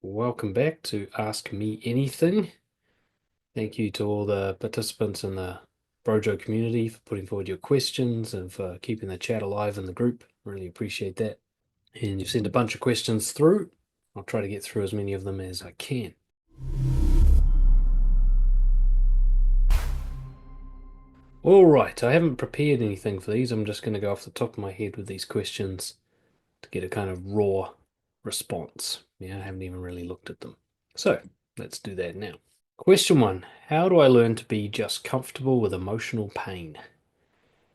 Welcome back to Ask Me Anything. Thank you to all the participants in the Brojo community for putting forward your questions and for keeping the chat alive in the group. Really appreciate that. And you've sent a bunch of questions through. I'll try to get through as many of them as I can. All right, I haven't prepared anything for these. I'm just going to go off the top of my head with these questions to get a kind of raw response. Yeah, I haven't even really looked at them. So let's do that now. Question one, how do I learn to be just comfortable with emotional pain?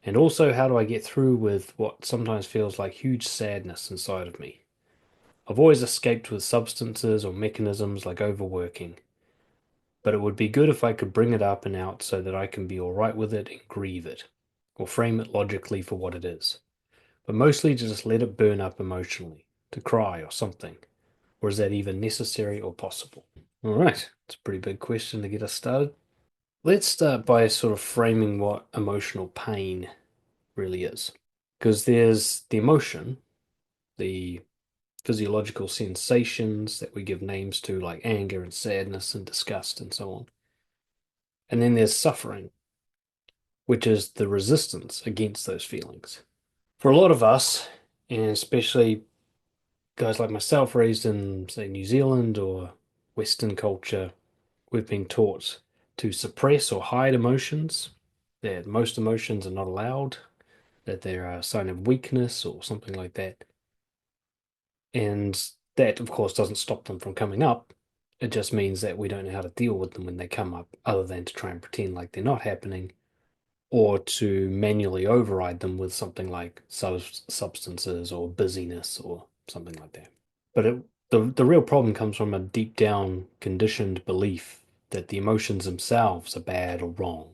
And also, how do I get through with what sometimes feels like huge sadness inside of me? I've always escaped with substances or mechanisms like overworking, but it would be good if I could bring it up and out so that I can be all right with it and grieve it, or frame it logically for what it is. But mostly to just let it burn up emotionally, to cry or something. Or is that even necessary or possible? All right, it's a pretty big question to get us started. Let's start by sort of framing what emotional pain really is. Because there's the emotion, the physiological sensations that we give names to, like anger and sadness and disgust and so on. And then there's suffering, which is the resistance against those feelings. For a lot of us, and especially guys like myself raised in, say, New Zealand or Western culture, we've been taught to suppress or hide emotions, that most emotions are not allowed, that they're a sign of weakness or something like that. And that, of course, doesn't stop them from coming up. It just means that we don't know how to deal with them when they come up, other than to try and pretend like they're not happening or to manually override them with something like substances or busyness or something like that. But the real problem comes from a deep down conditioned belief that the emotions themselves are bad or wrong,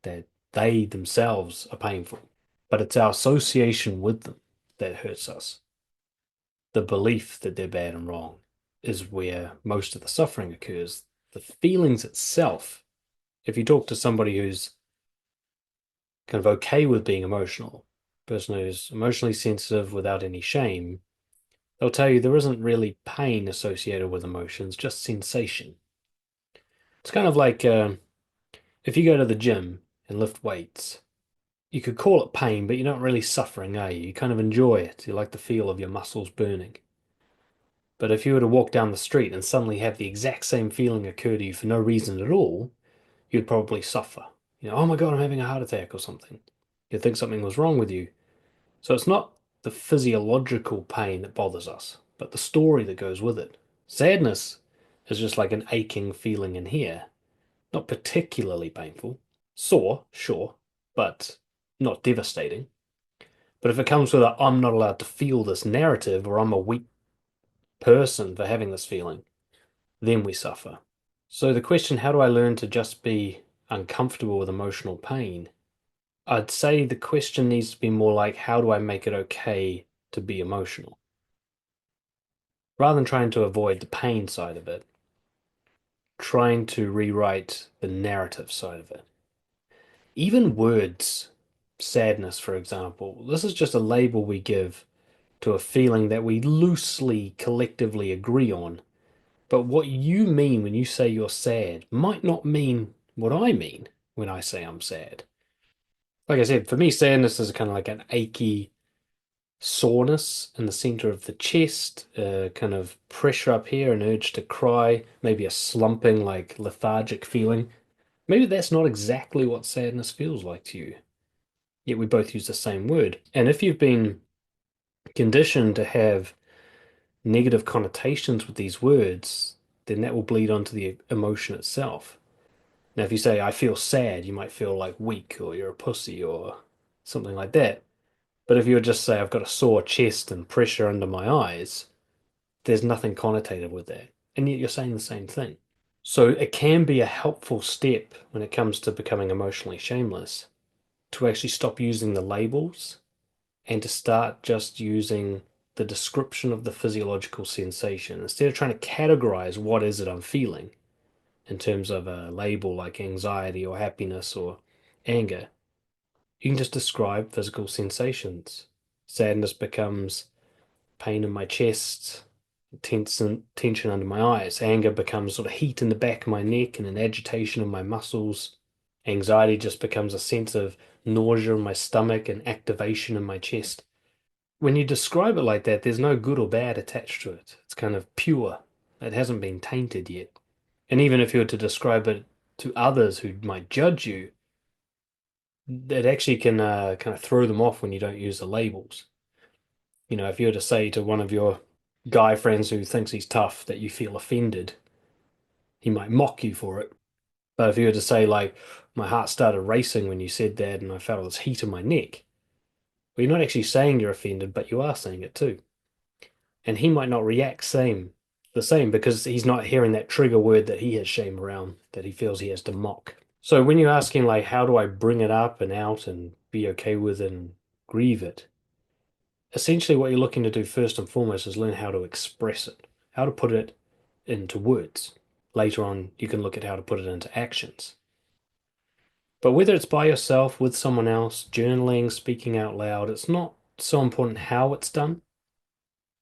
that they themselves are painful. But it's our association with them that hurts us. The belief that they're bad and wrong is where most of the suffering occurs. The feelings itself, if you talk to somebody who's kind of okay with being emotional, person who's emotionally sensitive without any shame, they'll tell you there isn't really pain associated with emotions, just sensation. It's kind of like if you go to the gym and lift weights, you could call it pain, but you're not really suffering, are you? You kind of enjoy it. You like the feel of your muscles burning. But if you were to walk down the street and suddenly have the exact same feeling occur to you for no reason at all, you'd probably suffer. Oh my God, I'm having a heart attack or something. You'd think something was wrong with you. So it's not the physiological pain that bothers us, but the story that goes with it. Sadness is just like an aching feeling in here, not particularly painful. Sore, sure, but not devastating. But if it comes with a I'm not allowed to feel this narrative or I'm a weak person for having this feeling, then we suffer. So the question, how do I learn to just be uncomfortable with emotional pain? I'd say the question needs to be more like, how do I make it okay to be emotional? Rather than trying to avoid the pain side of it, trying to rewrite the narrative side of it. Even words, sadness, for example, this is just a label we give to a feeling that we loosely, collectively agree on. But what you mean when you say you're sad might not mean what I mean when I say I'm sad. Like I said, for me, sadness is kind of like an achy soreness in the center of the chest, kind of pressure up here, an urge to cry, maybe a slumping, like lethargic feeling. Maybe that's not exactly what sadness feels like to you. Yet we both use the same word. And if you've been conditioned to have negative connotations with these words, then that will bleed onto the emotion itself. Now, if you say, I feel sad, you might feel like weak or you're a pussy or something like that. But if you would just say, I've got a sore chest and pressure under my eyes, there's nothing connotated with that. And yet you're saying the same thing. So it can be a helpful step when it comes to becoming emotionally shameless to actually stop using the labels and to start just using the description of the physiological sensation. Instead of trying to categorize what is it I'm feeling in terms of a label like anxiety or happiness or anger, you can just describe physical sensations. Sadness becomes pain in my chest, tension under my eyes. Anger becomes sort of heat in the back of my neck and an agitation of my muscles. Anxiety just becomes a sense of nausea in my stomach and activation in my chest. When you describe it like that, there's no good or bad attached to it. It's kind of pure. It hasn't been tainted yet. And even if you were to describe it to others who might judge you, it actually can kind of throw them off when you don't use the labels. If you were to say to one of your guy friends who thinks he's tough that you feel offended, he might mock you for it. But if you were to say, like, my heart started racing when you said that and I felt all this heat in my neck, well, you're not actually saying you're offended, but you are saying it too. And he might not react the same because he's not hearing that trigger word that he has shame around, that he feels he has to mock. So when you're asking, like, how do I bring it up and out and be okay with it and grieve it? Essentially, what you're looking to do first and foremost is learn how to express it, how to put it into words. Later on, you can look at how to put it into actions. But whether it's by yourself, with someone else, journaling, speaking out loud, it's not so important how it's done,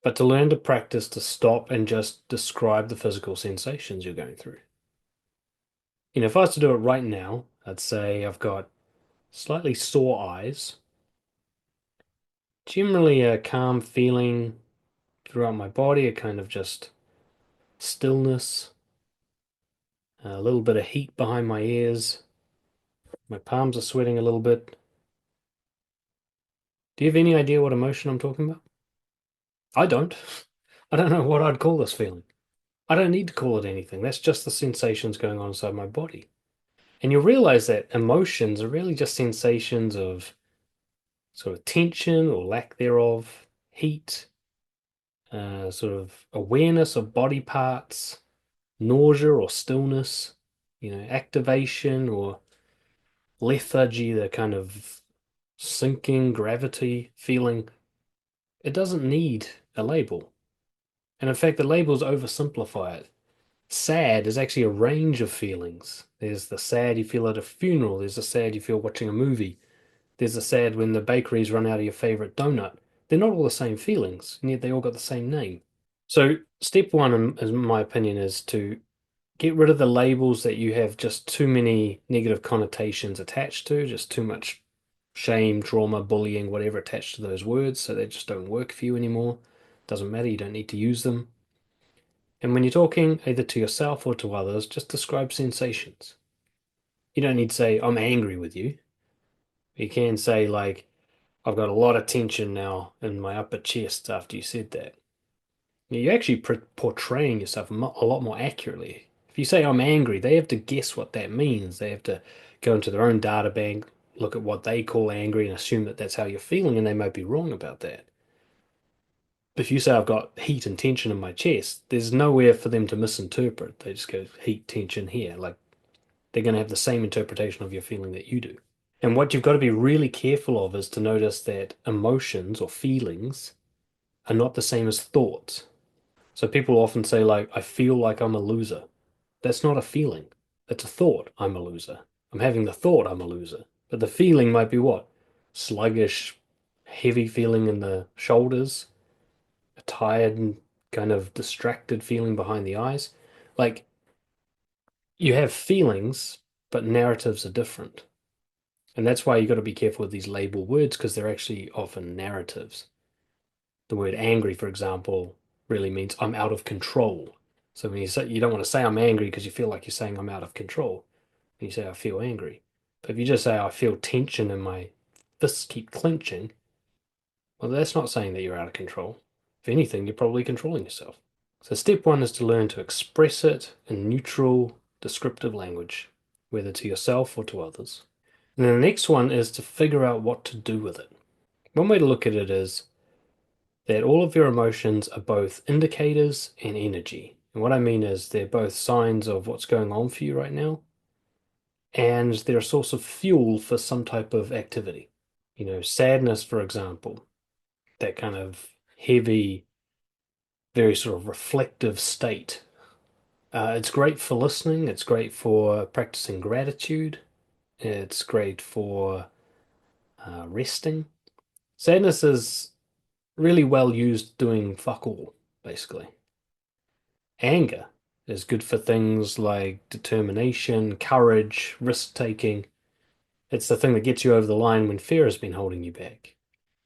but to learn to practice to stop and just describe the physical sensations you're going through. If I was to do it right now, I'd say I've got slightly sore eyes, generally a calm feeling throughout my body, a kind of just stillness, a little bit of heat behind my ears. My palms are sweating a little bit. Do you have any idea what emotion I'm talking about? I don't. I don't know what I'd call this feeling. I don't need to call it anything. That's just the sensations going on inside my body. And you'll realize that emotions are really just sensations of sort of tension or lack thereof, heat, sort of awareness of body parts, nausea or stillness, activation or lethargy, the kind of sinking gravity feeling. It doesn't need a label. And in fact, the labels oversimplify it. Sad is actually a range of feelings. There's the sad you feel at a funeral, there's the sad you feel watching a movie, there's the sad when the bakeries run out of your favorite donut. They're not all the same feelings, and yet they all got the same name. So, step one, in my opinion, is to get rid of the labels that you have just too many negative connotations attached to, just too much shame, trauma, bullying, whatever attached to those words, so they just don't work for you anymore. Doesn't matter, you don't need to use them. And when you're talking either to yourself or to others, just describe sensations. You don't need to say, I'm angry with you. You can say, like, I've got a lot of tension now in my upper chest after you said that. You're actually portraying yourself a lot more accurately. If you say, I'm angry, they have to guess what that means. They have to go into their own data bank, look at what they call angry, and assume that that's how you're feeling, and they might be wrong about that. If you say I've got heat and tension in my chest, there's nowhere for them to misinterpret. They just go heat, tension here. Like they're going to have the same interpretation of your feeling that you do. And what you've got to be really careful of is to notice that emotions or feelings are not the same as thoughts. So people often say, like, I feel like I'm a loser. That's not a feeling. That's a thought. I'm a loser. I'm having the thought I'm a loser. But the feeling might be what? Sluggish, heavy feeling in the shoulders, a tired and kind of distracted feeling behind the eyes. Like you have feelings, but narratives are different. And that's why you got to be careful with these label words because they're actually often narratives. The word angry, for example, really means I'm out of control. So when you say you don't want to say I'm angry because you feel like you're saying I'm out of control. And you say I feel angry. But if you just say I feel tension and my fists keep clenching, well, that's not saying that you're out of control. If anything, you're probably controlling yourself. So step one is to learn to express it in neutral, descriptive language, whether to yourself or to others. And then the next one is to figure out what to do with it. One way to look at it is that all of your emotions are both indicators and energy. And what I mean is they're both signs of what's going on for you right now, and they're a source of fuel for some type of activity. Sadness, for example, that kind of heavy, very sort of reflective state. It's great for listening, it's great for practicing gratitude, it's great for resting. Sadness is really well used doing fuck all, basically. Anger is good for things like determination, courage, risk-taking. It's the thing that gets you over the line when fear has been holding you back.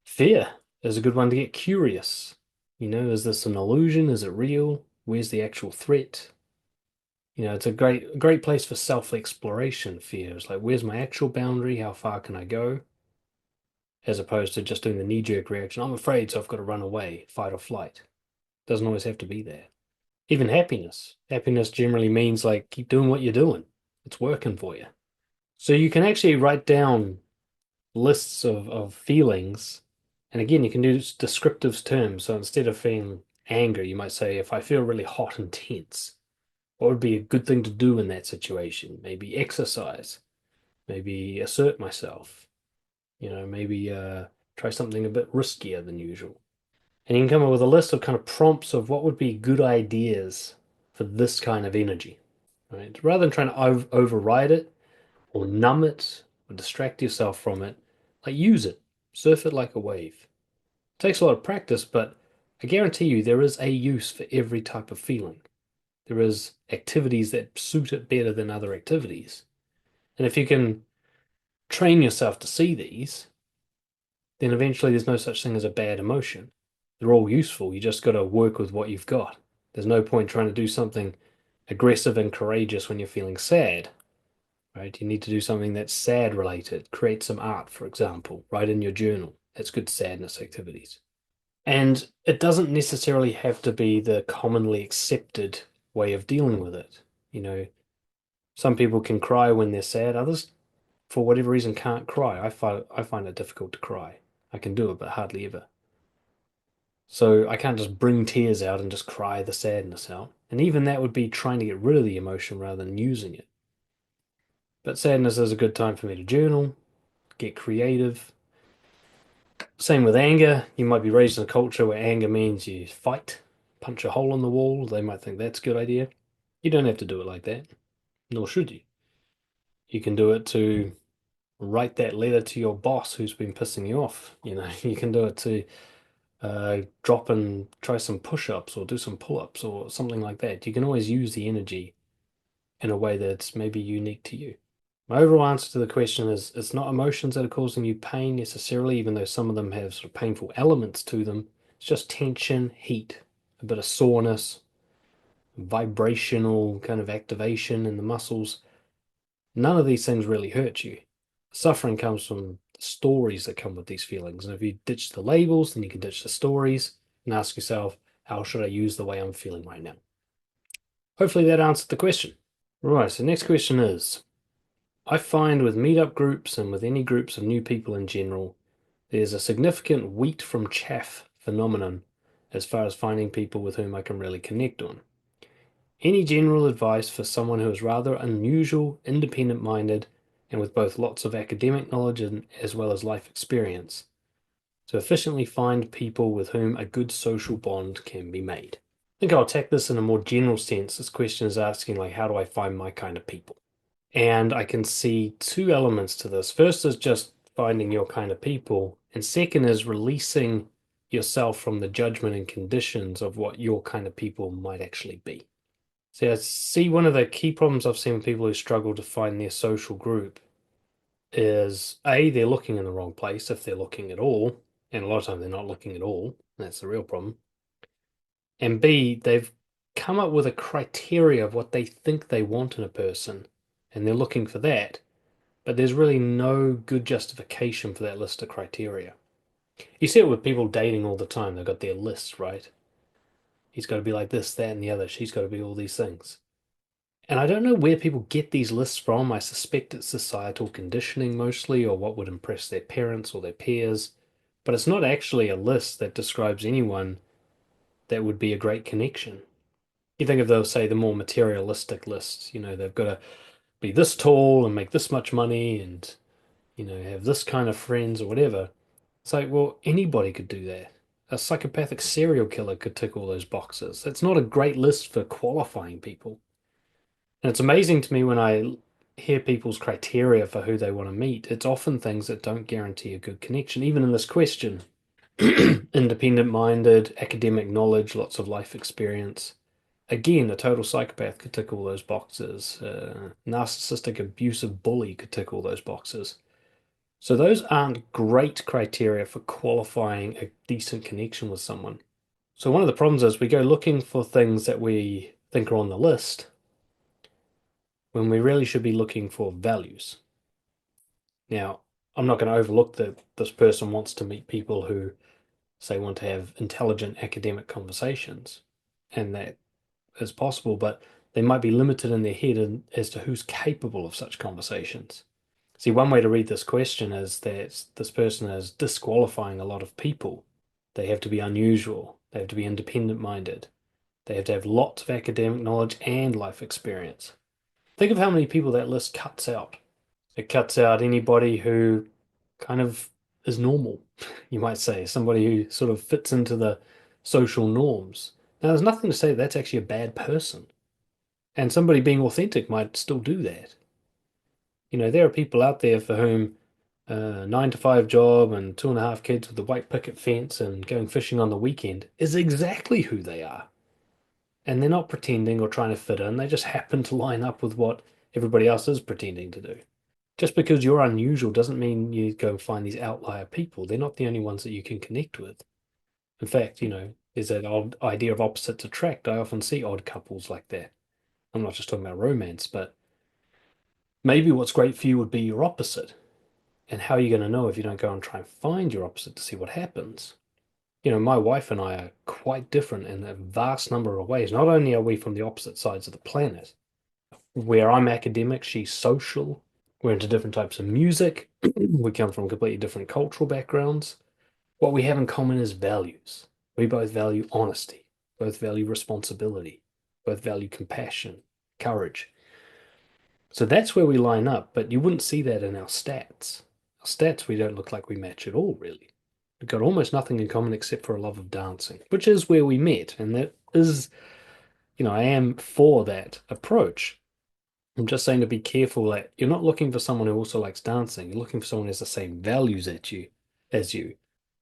Fear is a good one to get curious. Is this an illusion? Is it real? Where's the actual threat? It's a great place for self-exploration, fear. It's like, where's my actual boundary? How far can I go? As opposed to just doing the knee-jerk reaction. I'm afraid, so I've got to run away, fight or flight. Doesn't always have to be there. Even happiness. Happiness generally means like keep doing what you're doing. It's working for you. So you can actually write down lists of feelings. And again, you can do descriptive terms. So instead of feeling anger, you might say, if I feel really hot and tense, what would be a good thing to do in that situation? Maybe exercise, maybe assert myself, maybe try something a bit riskier than usual. And you can come up with a list of kind of prompts of what would be good ideas for this kind of energy, right? Rather than trying to override it or numb it or distract yourself from it, like use it, surf it like a wave. It takes a lot of practice, but I guarantee you there is a use for every type of feeling. There is activities that suit it better than other activities. And if you can train yourself to see these, then eventually there's no such thing as a bad emotion. They're all useful. You just got to work with what you've got. There's no point trying to do something aggressive and courageous when you're feeling sad, right? You need to do something that's sad related. Create some art, for example, write in your journal. That's good sadness activities. And it doesn't necessarily have to be the commonly accepted way of dealing with it. You know, some people can cry when they're sad, others, for whatever reason, can't cry. I find it difficult to cry. I can do it, but hardly ever. So I can't just bring tears out and just cry the sadness out. And even that would be trying to get rid of the emotion rather than using it. But sadness is a good time for me to journal, get creative. Same with anger. You might be raised in a culture where anger means you fight, punch a hole in the wall. They might think that's a good idea. You don't have to do it like that, nor should you. You can do it to write that letter to your boss who's been pissing you off. You can do it to drop and try some push-ups or do some pull-ups or something like that. You can always use the energy in a way that's maybe unique to you. My overall answer to the question is it's not emotions that are causing you pain necessarily, even though some of them have sort of painful elements to them. It's just tension, heat, a bit of soreness, vibrational kind of activation in the muscles. None of these things really hurt you. Suffering comes from the stories that come with these feelings. And if you ditch the labels, then you can ditch the stories and ask yourself, how should I use the way I'm feeling right now? Hopefully that answered the question. Right, so next question is, I find with meetup groups and with any groups of new people in general, there's a significant wheat from chaff phenomenon as far as finding people with whom I can really connect on. Any general advice for someone who is rather unusual, independent-minded, and with both lots of academic knowledge and as well as life experience, to efficiently find people with whom a good social bond can be made? I think I'll attack this in a more general sense. This question is asking, like, how do I find my kind of people? And I can see two elements to this. First is just finding your kind of people, and second is releasing yourself from the judgment and conditions of what your kind of people might actually be. So I see one of the key problems I've seen with people who struggle to find their social group is A, they're looking in the wrong place if they're looking at all, and a lot of times they're not looking at all. That's the real problem. And B, they've come up with a criteria of what they think they want in a person, and they're looking for that, but there's really no good justification for that list of criteria. You see it with people dating all the time. They've got their lists, right? He's got to be like this, that, and the other. She's got to be all these things. And I don't know where people get these lists from. I suspect it's societal conditioning mostly, or what would impress their parents or their peers. But it's not actually a list that describes anyone that would be a great connection. You think of those, say, the more materialistic lists, they've got to be this tall and make this much money and, have this kind of friends or whatever. It's like, well, anybody could do that. A psychopathic serial killer could tick all those boxes. That's not a great list for qualifying people. And it's amazing to me when I hear people's criteria for who they want to meet. It's often things that don't guarantee a good connection. Even in this question, independent minded, academic knowledge, lots of life experience. Again, a total psychopath could tick all those boxes. Narcissistic, abusive bully could tick all those boxes. So those aren't great criteria for qualifying a decent connection with someone. So one of the problems is we go looking for things that we think are on the list when we really should be looking for values. Now, I'm not going to overlook that this person wants to meet people who say want to have intelligent academic conversations, and that is possible, but they might be limited in their head as to who's capable of such conversations. See, one way to read this question is that this person is disqualifying a lot of people. They have to be unusual, they have to be independent minded, they have to have lots of academic knowledge and life experience. Think of how many people that list cuts out. It cuts out anybody who kind of is normal, you might say, somebody who sort of fits into the social norms. Now, there's nothing to say that that's actually a bad person. And somebody being authentic might still do that. There are people out there for whom a 9 to 5 job and 2.5 kids with a white picket fence and going fishing on the weekend is exactly who they are. And they're not pretending or trying to fit in, they just happen to line up with what everybody else is pretending to do. Just because you're unusual doesn't mean you go and find these outlier people. They're not the only ones that you can connect with. In fact, there's that old idea of opposites attract. I often see odd couples like that. I'm not just talking about romance, but maybe what's great for you would be your opposite. And how are you going to know if you don't go and try and find your opposite to see what happens? My wife and I are quite different in a vast number of ways. Not only are we from the opposite sides of the planet, where I'm academic, she's social. We're into different types of music. We come from completely different cultural backgrounds. What we have in common is values. We both value honesty, both value responsibility, both value compassion, courage. So that's where we line up, but you wouldn't see that in our stats. Our stats, we don't look like we match at all, really. We've got almost nothing in common except for a love of dancing, which is where we met. And that is, I am for that approach. I'm just saying to be careful that you're not looking for someone who also likes dancing. You're looking for someone who has the same values as you.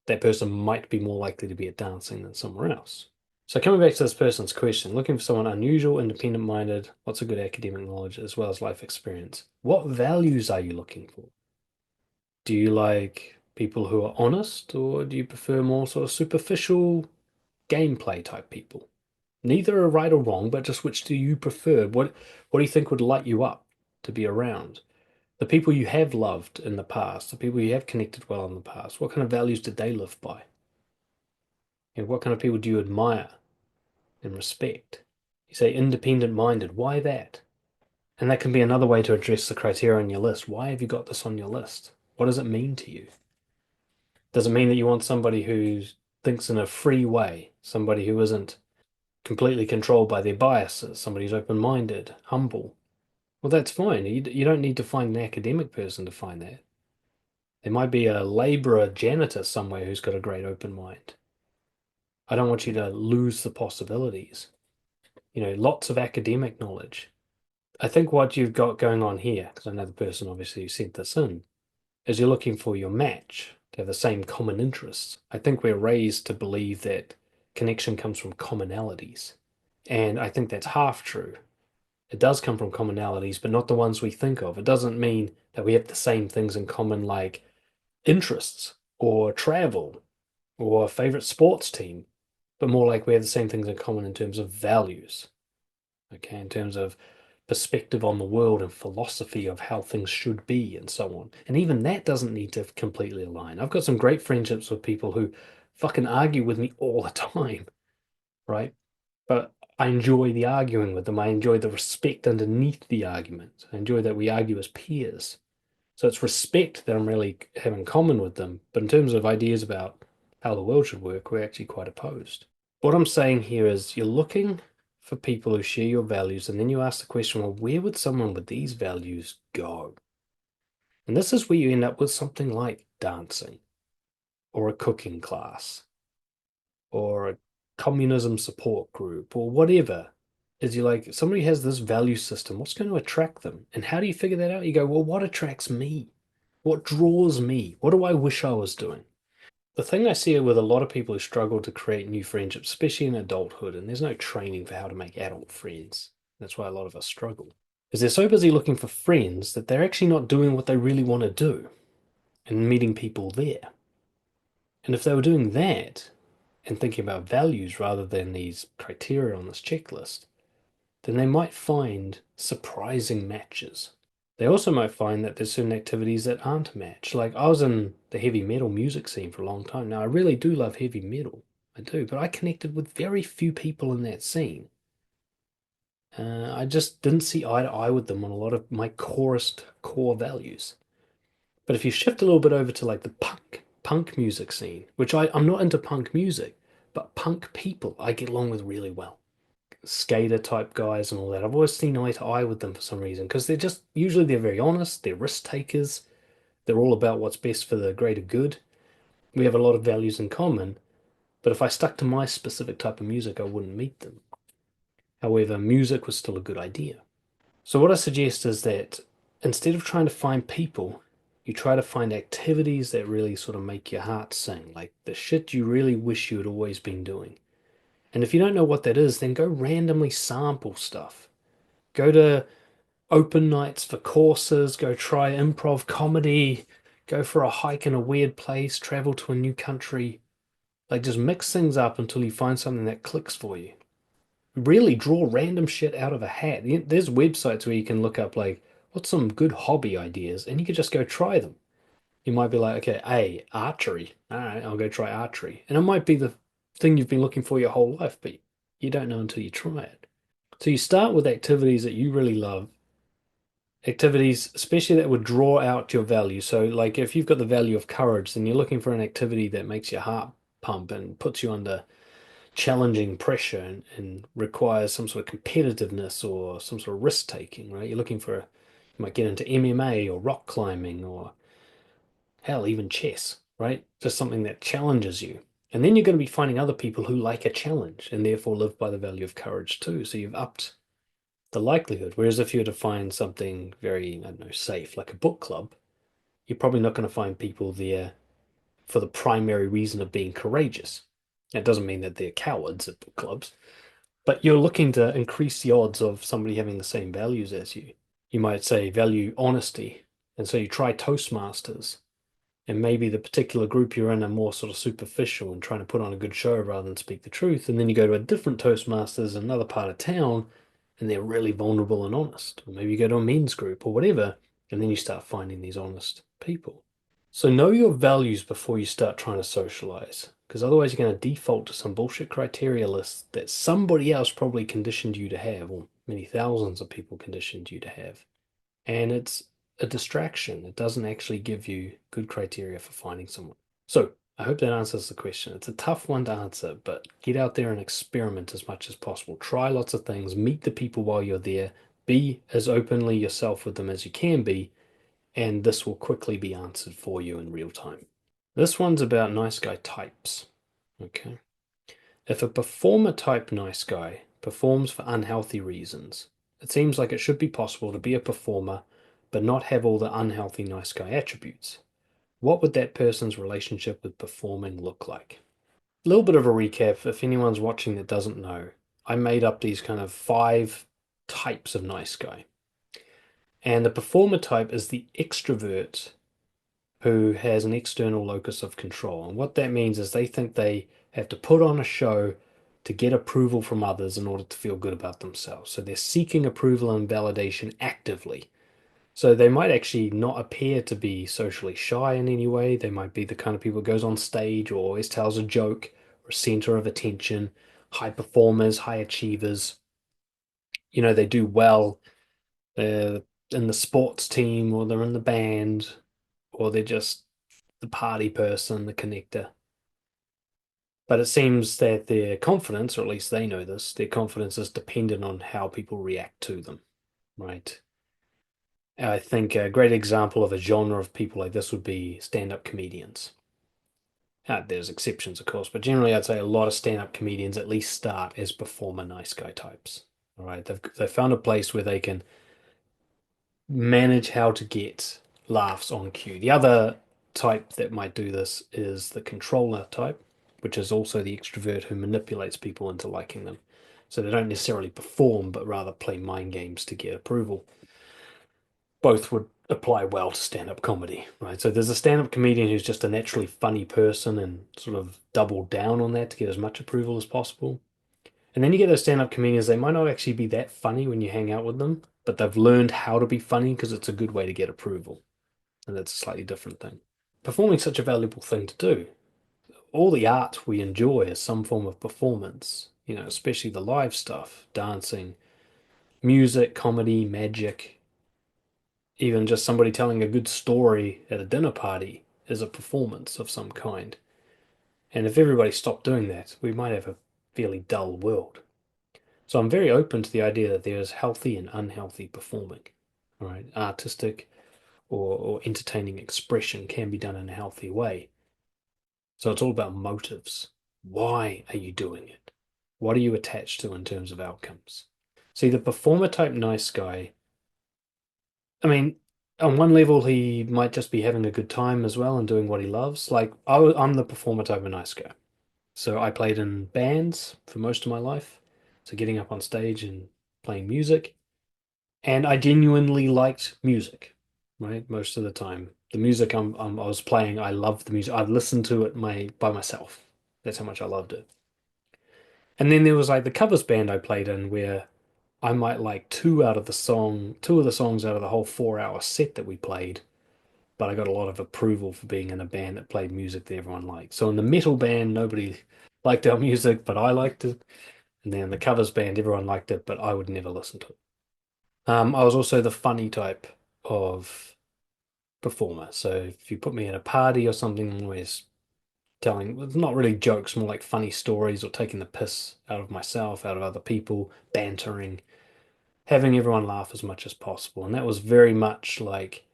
That person might be more likely to be at dancing than somewhere else. So coming back to this person's question, looking for someone unusual, independent-minded, lots of good academic knowledge, as well as life experience. What values are you looking for? Do you like people who are honest, or do you prefer more sort of superficial gameplay type people? Neither are right or wrong, but just which do you prefer? What do you think would light you up to be around? The people you have loved in the past, the people you have connected well in the past, what kind of values did they live by? And what kind of people do you admire and respect? You say independent minded. Why that? And that can be another way to address the criteria on your list. Why have you got this on your list? What does it mean to you? Does it mean that you want somebody who thinks in a free way, somebody who isn't completely controlled by their biases, somebody who's open-minded, humble? Well, that's fine. You don't need to find an academic person to find that. There might be a laborer janitor somewhere who's got a great open mind. I don't want you to lose the possibilities. Lots of academic knowledge. I think what you've got going on here, because I know the person obviously who sent this in, is you're looking for your match to have the same common interests. I think we're raised to believe that connection comes from commonalities. And I think that's half true. It does come from commonalities, but not the ones we think of. It doesn't mean that we have the same things in common, like interests or travel or a favorite sports team, but more like we have the same things in common in terms of values, okay, in terms of perspective on the world and philosophy of how things should be and so on. And even that doesn't need to completely align. I've got some great friendships with people who fucking argue with me all the time, right? But I enjoy the arguing with them. I enjoy the respect underneath the argument. I enjoy that we argue as peers. So it's respect that I'm really having in common with them. But in terms of ideas about how the world should work, we're actually quite opposed. What I'm saying here is you're looking for people who share your values, and then you ask the question, well, where would someone with these values go? And this is where you end up with something like dancing, or a cooking class, or a communism support group, or whatever. Is you're like, somebody has this value system, what's going to attract them? And how do you figure that out? You go, well, what attracts me? What draws me? What do I wish I was doing? The thing I see with a lot of people who struggle to create new friendships, especially in adulthood, and there's no training for how to make adult friends. That's why a lot of us struggle. Is they're so busy looking for friends that they're actually not doing what they really want to do and meeting people there. And if they were doing that and thinking about values rather than these criteria on this checklist, then they might find surprising matches. They also might find that there's certain activities that aren't a match. Like I was in the heavy metal music scene for a long time. Now, I really do love heavy metal. I do, but I connected with very few people in that scene. I just didn't see eye to eye with them on a lot of my core values. But if you shift a little bit over to like the punk music scene, which I'm not into punk music, but punk people I get along with really well. Skater type guys and all that. I've always seen eye to eye with them for some reason because they're very honest, they're risk takers, they're all about what's best for the greater good. We have a lot of values in common, but if I stuck to my specific type of music, I wouldn't meet them. However, music was still a good idea. So, what I suggest is that instead of trying to find people, you try to find activities that really sort of make your heart sing, like the shit you really wish you had always been doing. And if you don't know what that is, then go randomly sample stuff. Go to open nights for courses, go try improv comedy, go for a hike in a weird place, travel to a new country. Like just mix things up until you find something that clicks for you. Really draw random shit out of a hat. There's websites where you can look up like what's some good hobby ideas and you could just go try them. You might be like, okay, archery. All right, I'll go try archery. And it might be the thing you've been looking for your whole life, but you don't know until you try it. So you start with activities that you really love, activities, especially that would draw out your value. So, like if you've got the value of courage, then you're looking for an activity that makes your heart pump and puts you under challenging pressure and requires some sort of competitiveness or some sort of risk taking, right? You're looking for, you might get into MMA or rock climbing or hell, even chess, right? Just something that challenges you. And then you're going to be finding other people who like a challenge and therefore live by the value of courage too. So you've upped the likelihood. Whereas if you were to find something very, I don't know, safe, like a book club, you're probably not going to find people there for the primary reason of being courageous. That doesn't mean that they're cowards at book clubs, but you're looking to increase the odds of somebody having the same values as you. You might say value honesty. And so you try Toastmasters, and maybe the particular group you're in are more sort of superficial and trying to put on a good show rather than speak the truth. And then you go to a different Toastmasters in another part of town and they're really vulnerable and honest. Or maybe you go to a men's group or whatever, and then you start finding these honest people. So know your values before you start trying to socialize, because otherwise you're going to default to some bullshit criteria list that somebody else probably conditioned you to have, or many thousands of people conditioned you to have. And it's a distraction. It doesn't actually give you good criteria for finding someone. So I hope that answers the question. It's a tough one to answer, but get out there and experiment as much as possible. Try lots of things, meet the people while you're there, be as openly yourself with them as you can be, and this will quickly be answered for you in real time. This one's about nice guy types. Okay. If a performer type nice guy performs for unhealthy reasons, it seems like it should be possible to be a performer but not have all the unhealthy nice guy attributes. What would that person's relationship with performing look like? A little bit of a recap if anyone's watching that doesn't know. I made up these kind of 5 types of nice guy. And the performer type is the extrovert who has an external locus of control. And what that means is they think they have to put on a show to get approval from others in order to feel good about themselves. So they're seeking approval and validation actively. So they might actually not appear to be socially shy in any way. They might be the kind of people who goes on stage or always tells a joke or center of attention, high performers, high achievers. They do well in the sports team or they're in the band or they're just the party person, the connector. But it seems that their confidence, or at least they know this, their confidence is dependent on how people react to them, right? I think a great example of a genre of people like this would be stand-up comedians. There's exceptions, of course, but generally I'd say a lot of stand-up comedians at least start as performer nice guy types. All right, they've found a place where they can manage how to get laughs on cue. The other type that might do this is the controller type, which is also the extrovert who manipulates people into liking them. So they don't necessarily perform, but rather play mind games to get approval. Both would apply well to stand-up comedy, right? So there's a stand-up comedian who's just a naturally funny person and sort of double down on that to get as much approval as possible. And then you get those stand-up comedians, they might not actually be that funny when you hang out with them, but they've learned how to be funny because it's a good way to get approval. And that's a slightly different thing. Performing is such a valuable thing to do. All the art we enjoy is some form of performance, especially the live stuff, dancing, music, comedy, magic, even just somebody telling a good story at a dinner party is a performance of some kind. And if everybody stopped doing that, we might have a fairly dull world. So I'm very open to the idea that there is healthy and unhealthy performing. All right, artistic or entertaining expression can be done in a healthy way. So it's all about motives. Why are you doing it? What are you attached to in terms of outcomes? See, the performer type nice guy, I mean, on one level, he might just be having a good time as well and doing what he loves. Like, I'm the performer type of nice guy. So I played in bands for most of my life. So getting up on stage and playing music. And I genuinely liked music, right? Most of the time. The music I was playing, I loved the music. I'd listened to it by myself. That's how much I loved it. And then there was like the covers band I played in where I might like two of the songs out of the whole 4 hour set that we played, but I got a lot of approval for being in a band that played music that everyone liked. So in the metal band, nobody liked our music, but I liked it. And then the covers band, everyone liked it, but I would never listen to it. I was also the funny type of performer. So if you put me at a party or something, I'm always telling, well, not really jokes, more like funny stories or taking the piss out of myself, out of other people, bantering, having everyone laugh as much as possible. And that was very much like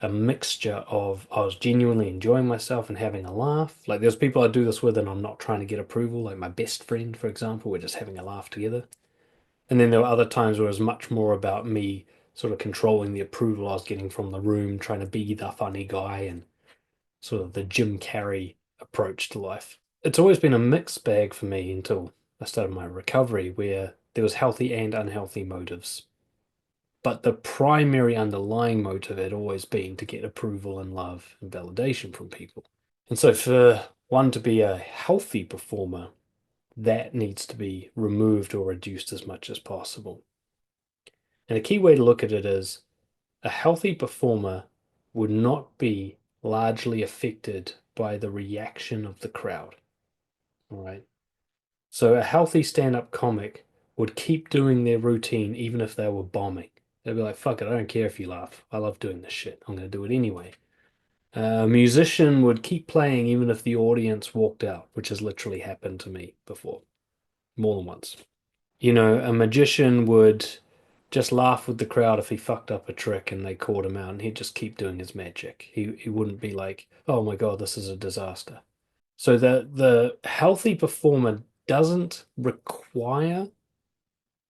a mixture of I was genuinely enjoying myself and having a laugh. Like there's people I do this with and I'm not trying to get approval, like my best friend, for example, we're just having a laugh together. And then there were other times where it was much more about me sort of controlling the approval I was getting from the room, trying to be the funny guy and sort of the Jim Carrey approach to life. It's always been a mixed bag for me until I started my recovery, where there was healthy and unhealthy motives. But the primary underlying motive had always been to get approval and love and validation from people. And so for one to be a healthy performer, that needs to be removed or reduced as much as possible. And a key way to look at it is a healthy performer would not be largely affected by the reaction of the crowd. All right. So a healthy stand-up comic would keep doing their routine even if they were bombing. They'd be like, fuck it, I don't care if you laugh. I love doing this shit. I'm going to do it anyway. A musician would keep playing even if the audience walked out, which has literally happened to me before, more than once. A magician would just laugh with the crowd if he fucked up a trick and they caught him out, and he'd just keep doing his magic. He wouldn't be like, "Oh my God, this is a disaster." So the healthy performer doesn't require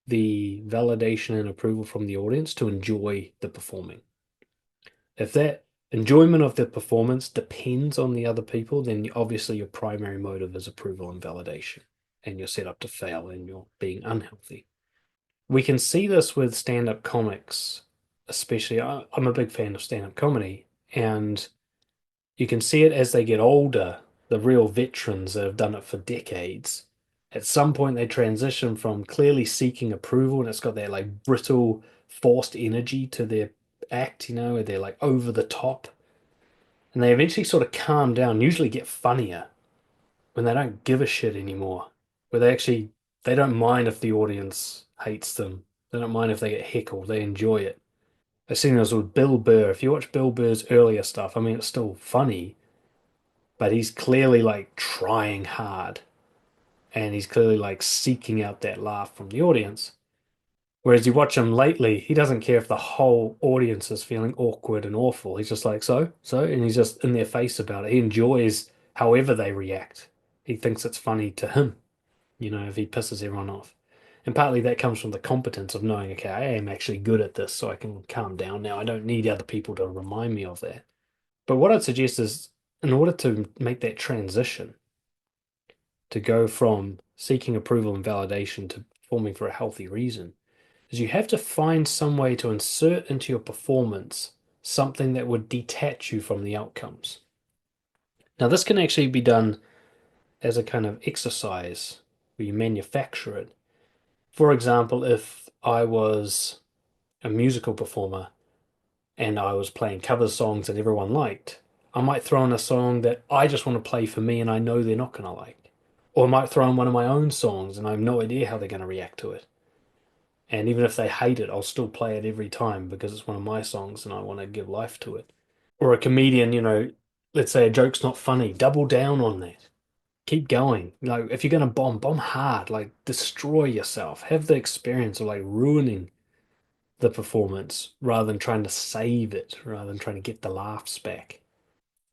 the validation and approval from the audience to enjoy the performing. If that enjoyment of the performance depends on the other people, then obviously your primary motive is approval and validation, and you're set up to fail and you're being unhealthy. We can see this with stand-up comics, especially. I'm a big fan of stand-up comedy, and you can see it as they get older, the real veterans that have done it for decades. At some point, they transition from clearly seeking approval, and it's got that like brittle, forced energy to their act, where they're like over the top, and they eventually sort of calm down, usually get funnier when they don't give a shit anymore, where they don't mind if the audience hates them. They don't mind if they get heckled. They enjoy it. I've seen this with Bill Burr. If you watch Bill Burr's earlier stuff, I mean, it's still funny, but he's clearly like trying hard and he's clearly like seeking out that laugh from the audience. Whereas you watch him lately, he doesn't care if the whole audience is feeling awkward and awful. He's just like, so, and he's just in their face about it. He enjoys however they react. He thinks it's funny to him, if he pisses everyone off. And partly that comes from the competence of knowing, okay, I am actually good at this, so I can calm down now. I don't need other people to remind me of that. But what I'd suggest is in order to make that transition, to go from seeking approval and validation to performing for a healthy reason, is you have to find some way to insert into your performance something that would detach you from the outcomes. Now, this can actually be done as a kind of exercise where you manufacture it. For example, if I was a musical performer and I was playing cover songs that everyone liked, I might throw in a song that I just want to play for me and I know they're not going to like. Or I might throw in one of my own songs and I have no idea how they're going to react to it. And even if they hate it, I'll still play it every time because it's one of my songs and I want to give life to it. Or a comedian, let's say a joke's not funny, double down on that. Keep going. If you're going to bomb hard, like destroy yourself. Have the experience of like ruining the performance rather than trying to save it, rather than trying to get the laughs back.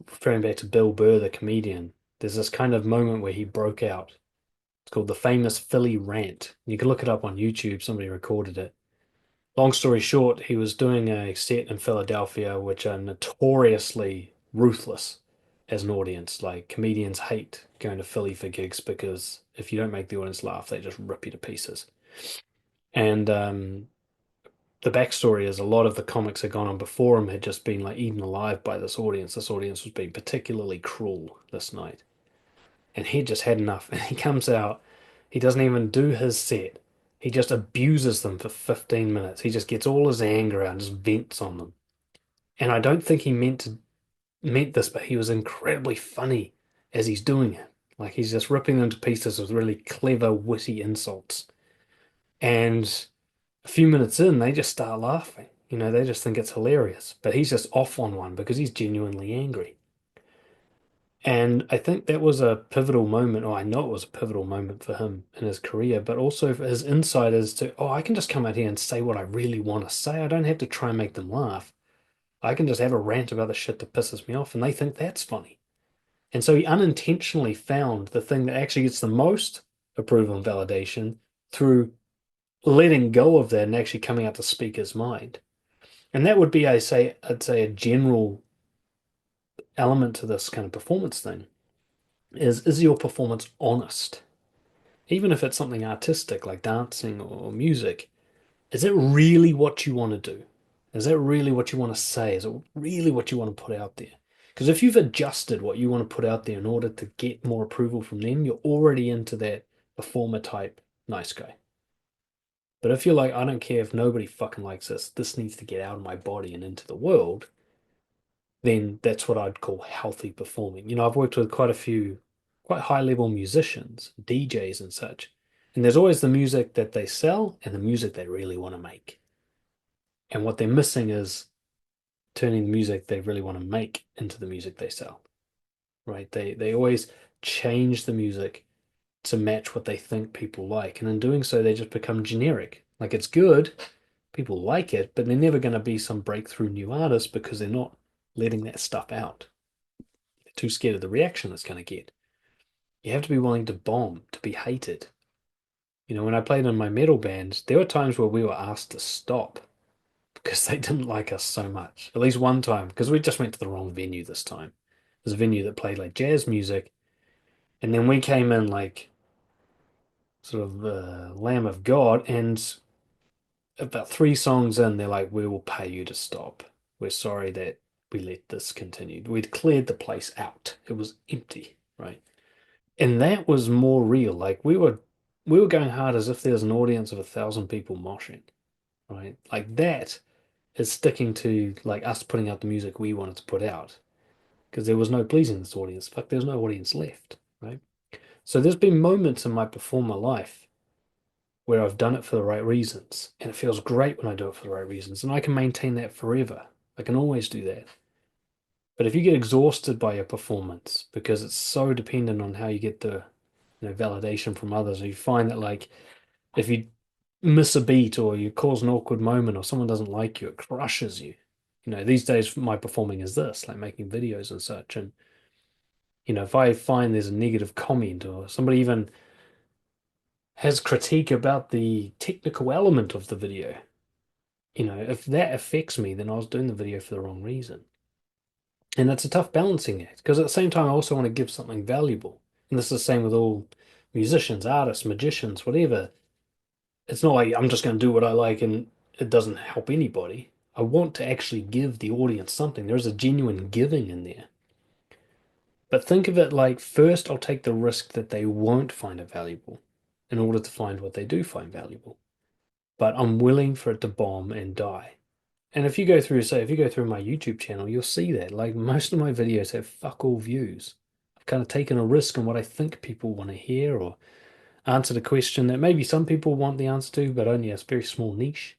Referring back to Bill Burr, the comedian, there's this kind of moment where he broke out. It's called the famous Philly rant. You can look it up on YouTube, somebody recorded it. Long story short, he was doing a set in Philadelphia, which are notoriously ruthless as an audience. Like comedians hate going to Philly for gigs because if you don't make the audience laugh, they just rip you to pieces. And the backstory is a lot of the comics had gone on before him had just been like eaten alive by this audience. This audience was being particularly cruel this night. And he just had enough. And he comes out, he doesn't even do his set. He just abuses them for 15 minutes. He just gets all his anger out and just vents on them. And I don't think he meant this, but he was incredibly funny as he's doing it. Like he's just ripping them to pieces with really clever, witty insults. And a few minutes in, they just start laughing. They just think it's hilarious. But he's just off on one because he's genuinely angry. And I think that was a pivotal moment, or I know it was a pivotal moment for him in his career, but also for his insight as to, oh, I can just come out here and say what I really want to say. I don't have to try and make them laugh. I can just have a rant about the shit that pisses me off, and they think that's funny. And so he unintentionally found the thing that actually gets the most approval and validation through letting go of that and actually coming out to speak his mind. And that would be, I'd say a general element to this kind of performance thing is your performance honest? Even if it's something artistic like dancing or music, is it really what you want to do? Is that really what you want to say? Is it really what you want to put out there? Because if you've adjusted what you want to put out there in order to get more approval from them, you're already into that performer type nice guy. But if you're like, I don't care if nobody fucking likes this needs to get out of my body and into the world, then that's what I'd call healthy performing. I've worked with quite a few quite high level musicians, DJs and such. And there's always the music that they sell and the music they really want to make. And what they're missing is turning the music they really want to make into the music they sell, right? They always change the music to match what they think people like. And in doing so, they just become generic. Like it's good, people like it, but they're never going to be some breakthrough new artist because they're not letting that stuff out. They're too scared of the reaction it's going to get. You have to be willing to bomb, to be hated. When I played in my metal bands, there were times where we were asked to stop because they didn't like us so much. At least one time, because we just went to the wrong venue this time. There's a venue that played like jazz music, and then we came in like sort of Lamb of God, and about three songs in, they're like, "We will pay you to stop. We're sorry that we let this continue." We'd cleared the place out. It was empty, right? And that was more real. Like we were going hard as if there's an audience of 1,000 people moshing, right? Like that is sticking to like us putting out the music we wanted to put out because there was no pleasing this audience. Fuck, there's no audience left, right? So there's been moments in my performer life where I've done it for the right reasons, and it feels great when I do it for the right reasons, and I can maintain that forever. I can always do that. But if you get exhausted by your performance because it's so dependent on how you get the validation from others, or you find that like if you miss a beat or you cause an awkward moment or someone doesn't like you, it crushes you. These days my performing is this, like making videos and such. And, if I find there's a negative comment or somebody even has critique about the technical element of the video, if that affects me, then I was doing the video for the wrong reason. And it's a tough balancing act because at the same time, I also want to give something valuable. And this is the same with all musicians, artists, magicians, whatever. It's not like I'm just going to do what I like and it doesn't help anybody. I want to actually give the audience something. There's a genuine giving in there. But think of it like first, I'll take the risk that they won't find it valuable in order to find what they do find valuable. But I'm willing for it to bomb and die. And if you go through, say, if you go through my YouTube channel, you'll see that. Like most of my videos have fuck all views. I've kind of taken a risk on what I think people want to hear or answered a question that maybe some people want the answer to, but only a very small niche.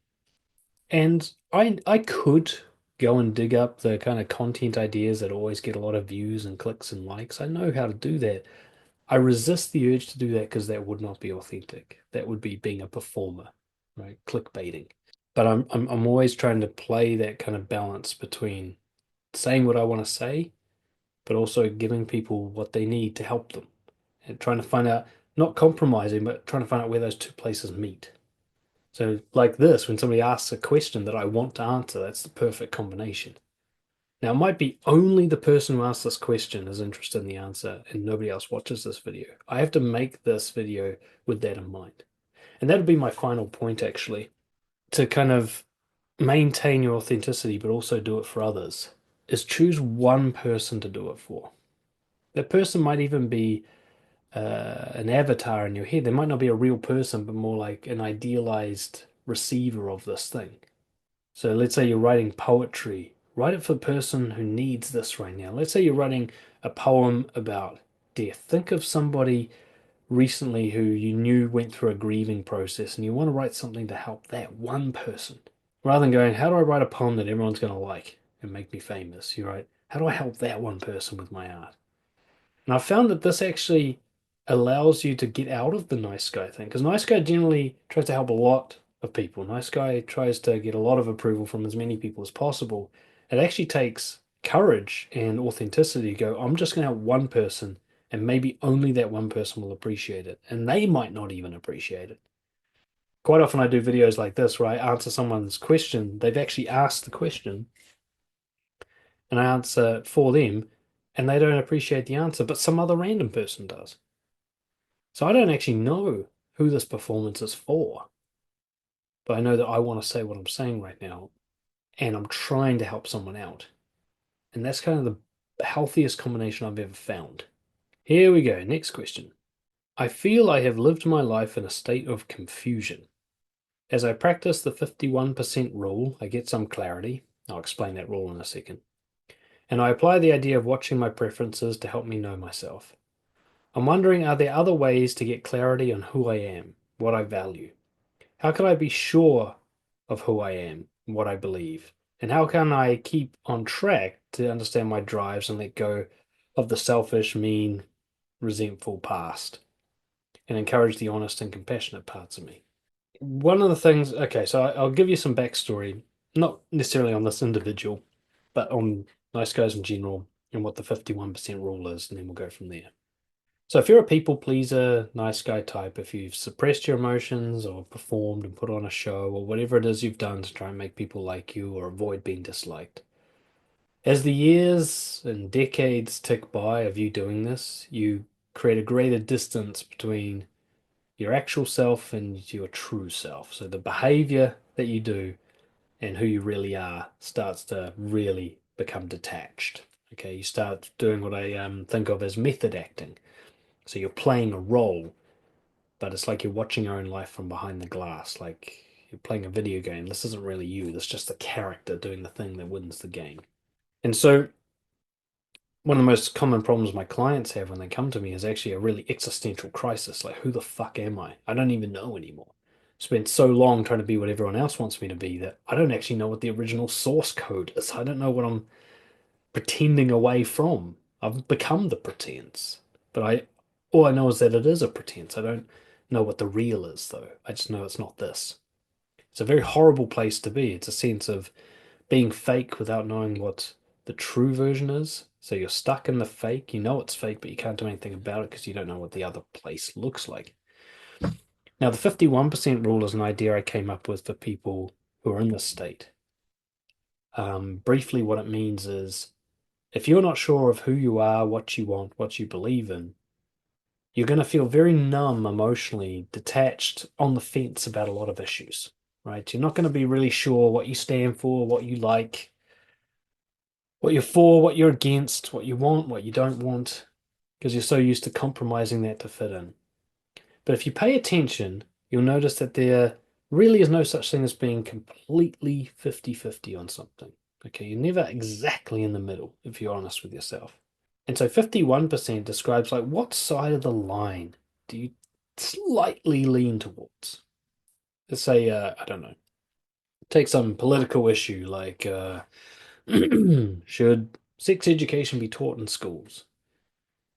And I could go and dig up the kind of content ideas that always get a lot of views and clicks and likes. I know how to do that. I resist the urge to do that because that would not be authentic. That would be being a performer, right? Clickbaiting. But I'm always trying to play that kind of balance between saying what I want to say, but also giving people what they need to help them. And trying to find out, not compromising, but trying to find out where those two places meet. So, like this, when somebody asks a question that I want to answer, that's the perfect combination. Now, it might be only the person who asked this question is interested in the answer and nobody else watches this video. I have to make this video with that in mind. And that'll be my final point, actually, to kind of maintain your authenticity, but also do it for others, is choose one person to do it for. That person might even be an avatar in your head. They might not be a real person, but more like an idealized receiver of this thing. So let's say you're writing poetry, write it for the person who needs this right now. Let's say you're writing a poem about death. Think of somebody recently who you knew went through a grieving process and you want to write something to help that one person. Rather than going, how do I write a poem that everyone's going to like and make me famous? You write, how do I help that one person with my art? And I found that this actually allows you to get out of the nice guy thing because nice guy generally tries to help a lot of people. Nice guy tries to get a lot of approval from as many people as possible. It actually takes courage and authenticity to go, I'm just going to help one person and maybe only that one person will appreciate it. And they might not even appreciate it. Quite often I do videos like this where I answer someone's question. They've actually asked the question and I answer for them and they don't appreciate the answer, but some other random person does. So I don't actually know who this performance is for, but I know that I want to say what I'm saying right now, and I'm trying to help someone out. And that's kind of the healthiest combination I've ever found. Here we go. Next question. I feel I have lived my life in a state of confusion. As I practice the 51% rule, I get some clarity. I'll explain that rule in a second. And I apply the idea of watching my preferences to help me know myself. I'm wondering, are there other ways to get clarity on who I am, what I value? How can I be sure of who I am, what I believe? And how can I keep on track to understand my drives and let go of the selfish, mean, resentful past and encourage the honest and compassionate parts of me? One of the things, okay, so I'll give you some backstory, not necessarily on this individual, but on nice guys in general and what the 51% rule is, and then we'll go from there. So if you're a people pleaser, nice guy type, if you've suppressed your emotions or performed and put on a show or whatever it is you've done to try and make people like you or avoid being disliked, as the years and decades tick by of you doing this, you create a greater distance between your actual self and your true self. So the behavior that you do and who you really are starts to really become detached. Okay, you start doing what I think of as method acting. So you're playing a role, but it's like you're watching your own life from behind the glass. Like you're playing a video game. This isn't really you. This is just the character doing the thing that wins the game. And so one of the most common problems my clients have when they come to me is actually a really existential crisis. Like, who the fuck am I? I don't even know anymore. Spent so long trying to be what everyone else wants me to be that I don't actually know what the original source code is. I don't know what I'm pretending away from. I've become the pretense. But all I know is that it is a pretense. I don't know what the real is though. I just know it's not this. It's a very horrible place to be. It's a sense of being fake without knowing what the true version is. So you're stuck in the fake. You know it's fake, but you can't do anything about it because you don't know what the other place looks like. Now, the 51% rule is an idea I came up with for people who are in this state. Briefly, what it means is If you're not sure of who you are, what you want, what you believe in, you're going to feel very numb emotionally, detached, on the fence about a lot of issues, right? You're not going to be really sure what you stand for, what you like, what you're for, what you're against, what you want, what you don't want, because you're so used to compromising that to fit in. But if you pay attention, you'll notice that there really is no such thing as being completely 50-50 on something. Okay, you're never exactly in the middle if you're honest with yourself. And so 51% describes like what side of the line do you slightly lean towards? Let's say, I don't know, take some political issue like should sex education be taught in schools?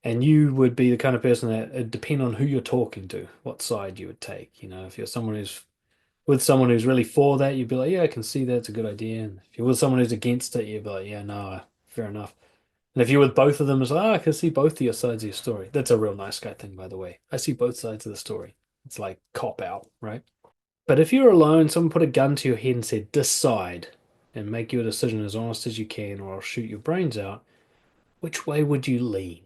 And you would be the kind of person that it depend on who you're talking to, what side you would take. If you're someone who's with someone who's really for that, you'd be like, yeah, I can see that's a good idea. And if you're with someone who's against it, you'd be like, yeah, no, fair enough. And if you're with both of them, it's like, oh, I can see both of your sides of your story. That's a real nice guy thing, by the way. I see both sides of the story. It's like cop out, right? But if you're alone, someone put a gun to your head and said, decide and make your decision as honest as you can, or I'll shoot your brains out, which way would you lean?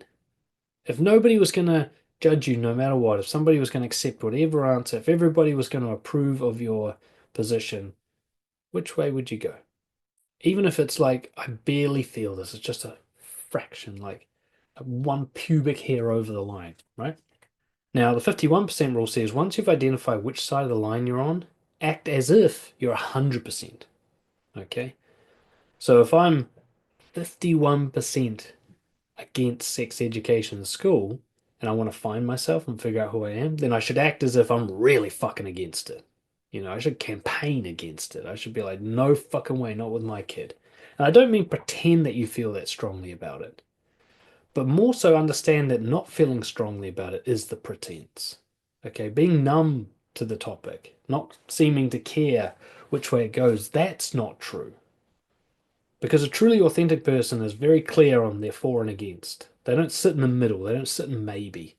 If nobody was going to judge you no matter what, if somebody was going to accept whatever answer, if everybody was going to approve of your position, which way would you go? Even if it's like, I barely feel this, it's just a fraction, like one pubic hair over the line, right? Now, the 51% rule says once you've identified which side of the line you're on, act as if you're 100%. Okay? So if I'm 51% against sex education in school and I want to find myself and figure out who I am, then I should act as if I'm really fucking against it. I should campaign against it. I should be like, no fucking way, not with my kid. And I don't mean pretend that you feel that strongly about it, but more so understand that not feeling strongly about it is the pretense. Okay, being numb to the topic, not seeming to care which way it goes, that's not true. Because a truly authentic person is very clear on their for and against. They don't sit in the middle, they don't sit in maybe.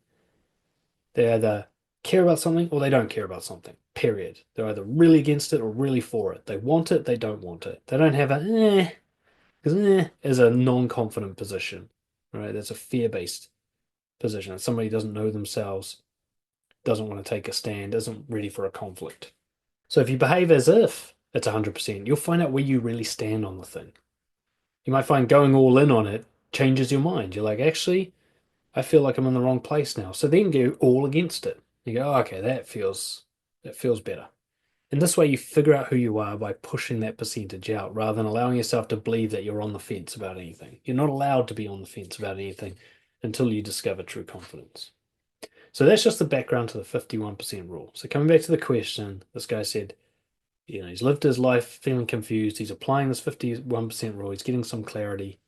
They either care about something or they don't care about something, period. They're either really against it or really for it. They want it, they don't want it. They don't have a because is a non confident position, right? That's a fear based position. If somebody doesn't know themselves, doesn't want to take a stand, isn't ready for a conflict. So if you behave as if it's 100%, you'll find out where you really stand on the thing. You might find going all in on it changes your mind. You're like, actually, I feel like I'm in the wrong place now. So then go all against it. You go, oh, okay, that feels better. And this way you figure out who you are by pushing that percentage out rather than allowing yourself to believe that you're on the fence about anything. You're not allowed to be on the fence about anything until you discover true confidence. So that's just the background to the 51% rule. So coming back to the question, this guy said, he's lived his life feeling confused. He's applying this 51% rule. He's getting some clarity.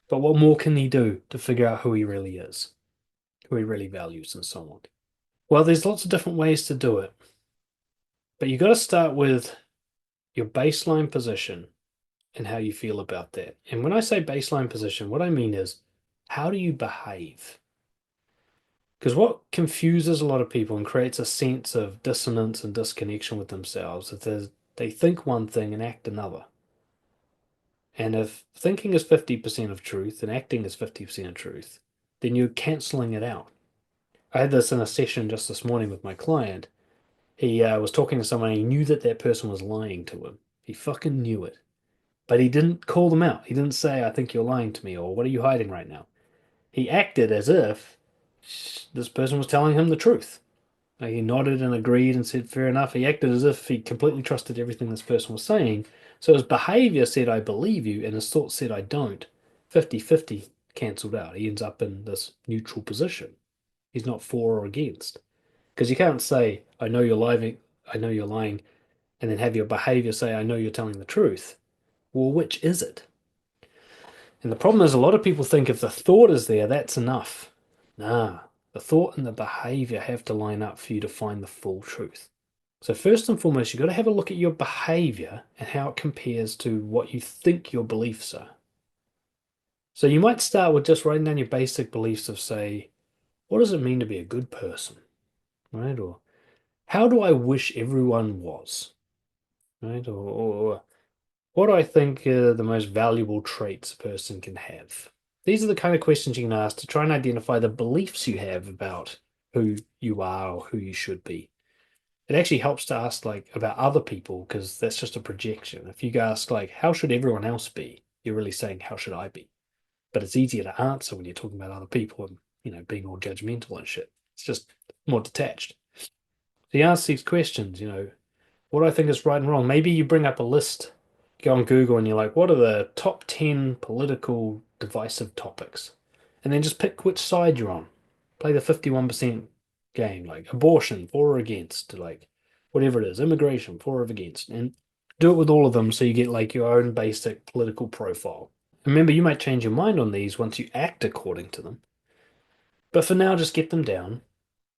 But what more can he do to figure out who he really is, who he really values, and so on? Well, there's lots of different ways to do it, but you've got to start with your baseline position and how you feel about that. And when I say baseline position, what I mean is how do you behave? Because what confuses a lot of people and creates a sense of dissonance and disconnection with themselves is they think one thing and act another. And if thinking is 50% of truth and acting is 50% of truth, then you're canceling it out. I had this in a session just this morning with my client. He was talking to someone, and he knew that that person was lying to him. He fucking knew it. But he didn't call them out. He didn't say, I think you're lying to me, or what are you hiding right now? He acted as if this person was telling him the truth. He nodded and agreed and said, fair enough. He acted as if he completely trusted everything this person was saying. So his behavior said, I believe you, and his thoughts said, I don't. 50-50 cancelled out. He ends up in this neutral position. He's not for or against. Because you can't say, I know you're lying, and then have your behavior say, I know you're telling the truth. Well, which is it? And the problem is, a lot of people think if the thought is there, that's enough. Nah, the thought and the behavior have to line up for you to find the full truth. So, first and foremost, you've got to have a look at your behavior and how it compares to what you think your beliefs are. So, you might start with just writing down your basic beliefs of, say, what does it mean to be a good person? Right? Or how do I wish everyone was? Right? Or what do I think are the most valuable traits a person can have? These are the kind of questions you can ask to try and identify the beliefs you have about who you are or who you should be. It actually helps to ask like about other people because that's just a projection. If you ask like, how should everyone else be? You're really saying, how should I be? But it's easier to answer when you're talking about other people and, being all judgmental and shit. It's just more detached. So you ask these questions, what do I think is right and wrong? Maybe you bring up a list, go on Google and you're like, what are the top 10 political divisive topics? And then just pick which side you're on. Play the 51% game, like abortion, for or against, like whatever it is, immigration, for or against. And do it with all of them so you get like your own basic political profile. Remember, you might change your mind on these once you act according to them. But for now, just get them down.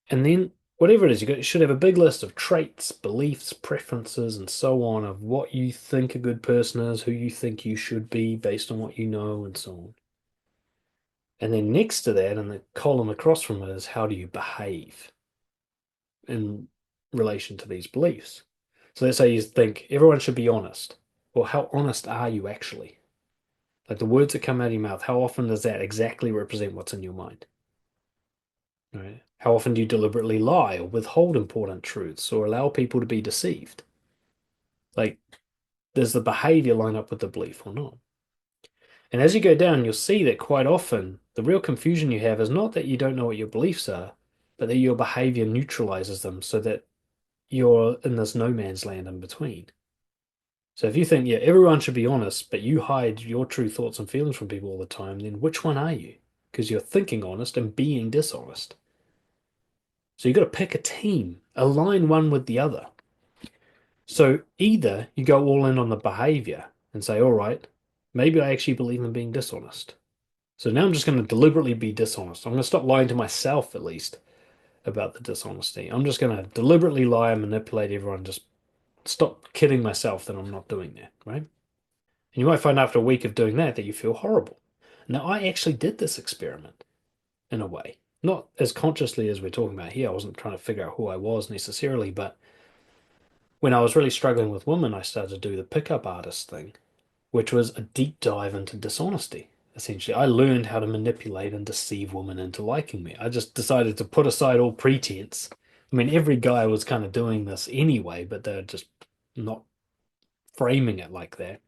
And then, whatever it is, you should have a big list of traits, beliefs, preferences, and so on of what you think a good person is, who you think you should be based on what you know, and so on. And then next to that, in the column across from it, is how do you behave in relation to these beliefs? So let's say you think everyone should be honest. Well, how honest are you actually? Like the words that come out of your mouth, how often does that exactly represent what's in your mind? Right? How often do you deliberately lie or withhold important truths or allow people to be deceived? Like, does the behavior line up with the belief or not? And as you go down, you'll see that quite often the real confusion you have is not that you don't know what your beliefs are, but that your behavior neutralizes them so that you're in this no man's land in between. So if you think, yeah, everyone should be honest, but you hide your true thoughts and feelings from people all the time, then which one are you? Because you're thinking honest and being dishonest. So you've got to pick a team, align one with the other. So either you go all in on the behavior and say, all right, maybe I actually believe in being dishonest. So now I'm just going to deliberately be dishonest. I'm going to stop lying to myself, at least, about the dishonesty. I'm just going to deliberately lie and manipulate everyone, just stop kidding myself that I'm not doing that, right? And you might find after a week of doing that that you feel horrible. Now, I actually did this experiment in a way. Not as consciously as we're talking about here. I wasn't trying to figure out who I was necessarily, but when I was really struggling with women, I started to do the pickup artist thing, which was a deep dive into dishonesty. Essentially, I learned how to manipulate and deceive women into liking me. I just decided to put aside all pretense. I mean, every guy was kind of doing this anyway, but they're just not framing it like that.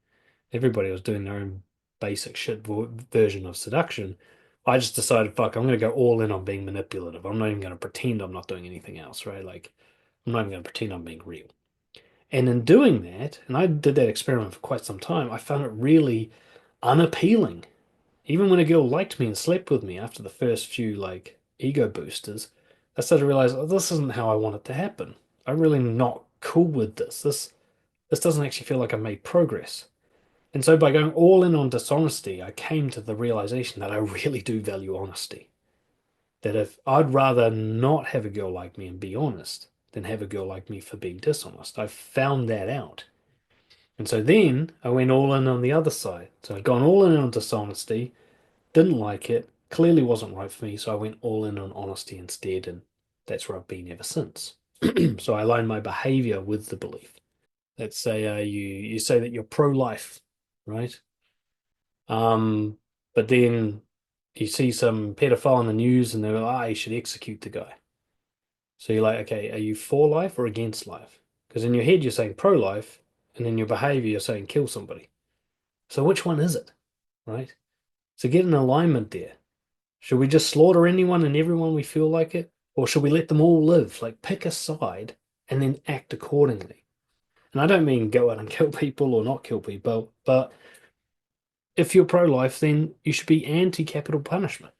Everybody was doing their own basic shit version of seduction. I just decided, fuck, I'm going to go all in on being manipulative. I'm not even going to pretend I'm not doing anything else, right? Like, I'm not even going to pretend I'm being real. And in doing that, and I did that experiment for quite some time, I found it really unappealing. Even when a girl liked me and slept with me after the first few like ego boosters, I started to realize, oh, this isn't how I want it to happen. I'm really not cool with this. This doesn't actually feel like I've made progress. And so by going all in on dishonesty, I came to the realization that I really do value honesty. That if I'd rather not have a girl like me and be honest than have a girl like me for being dishonest. I found that out. And so then I went all in on the other side. So I'd gone all in on dishonesty, didn't like it, clearly wasn't right for me, so I went all in on honesty instead, and that's where I've been ever since. So I align my behavior with the belief. Let's say you say that you're pro-life, right? Um, but then you see some pedophile in the news and they're like, you should execute the guy. So you're like, okay, are you for life or against life? Because in your head you're saying pro-life, and in your behavior you're saying kill somebody. So which one is it, right? So get an alignment there. Should we just slaughter anyone and everyone we feel like it? Or should we let them all live? Like pick a side and then act accordingly. And I don't mean go out and kill people or not kill people, but if you're pro-life, then you should be anti-capital punishment,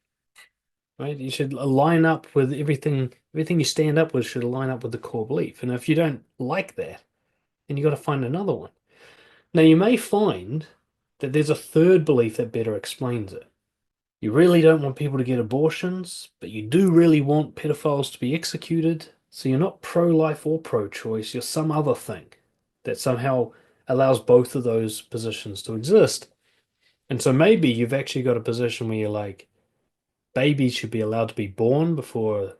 right? You should line up with everything you stand up with should line up with the core belief. And if you don't like that, then you got to find another one. Now, you may find that there's a third belief that better explains it. You really don't want people to get abortions, but you do really want pedophiles to be executed. So you're not pro-life or pro-choice, you're some other thing that somehow allows both of those positions to exist. And so maybe you've actually got a position where you're like, babies should be allowed to be born before,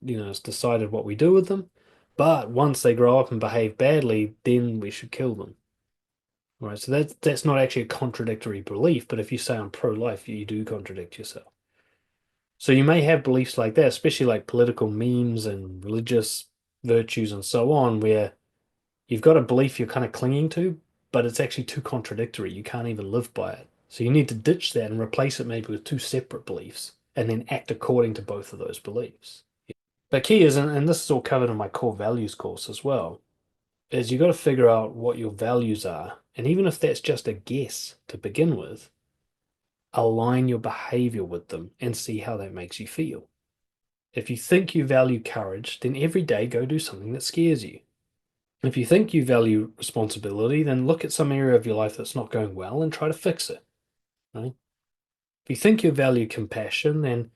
it's decided what we do with them. But once they grow up and behave badly, then we should kill them. Right? So that's not actually a contradictory belief, but if you say I'm pro-life, you do contradict yourself. So you may have beliefs like that, especially like political memes and religious virtues and so on, where you've got a belief you're kind of clinging to, but it's actually too contradictory. You can't even live by it. So you need to ditch that and replace it maybe with two separate beliefs and then act according to both of those beliefs. But key is, and this is all covered in my core values course as well, is you got to figure out what your values are. And even if that's just a guess to begin with, align your behavior with them and see how that makes you feel. If you think you value courage, then every day go do something that scares you. If you think you value responsibility, then look at some area of your life that's not going well and try to fix it. Right? If you think you value compassion, then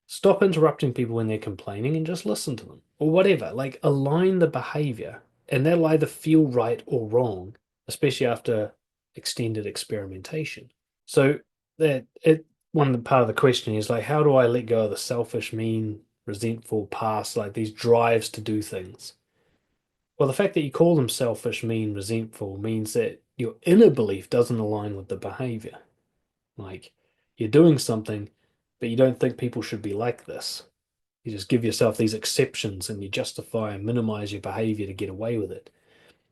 stop interrupting people when they're complaining and just listen to them or whatever. Like align the behavior, and that'll either feel right or wrong, especially after extended experimentation. So that it one of the part of the question is like, how do I let go of the selfish, mean, resentful past, like these drives to do things? Well, the fact that you call them selfish, mean, resentful means that your inner belief doesn't align with the behavior. Like you're doing something, but you don't think people should be like this. You just give yourself these exceptions and you justify and minimize your behavior to get away with it.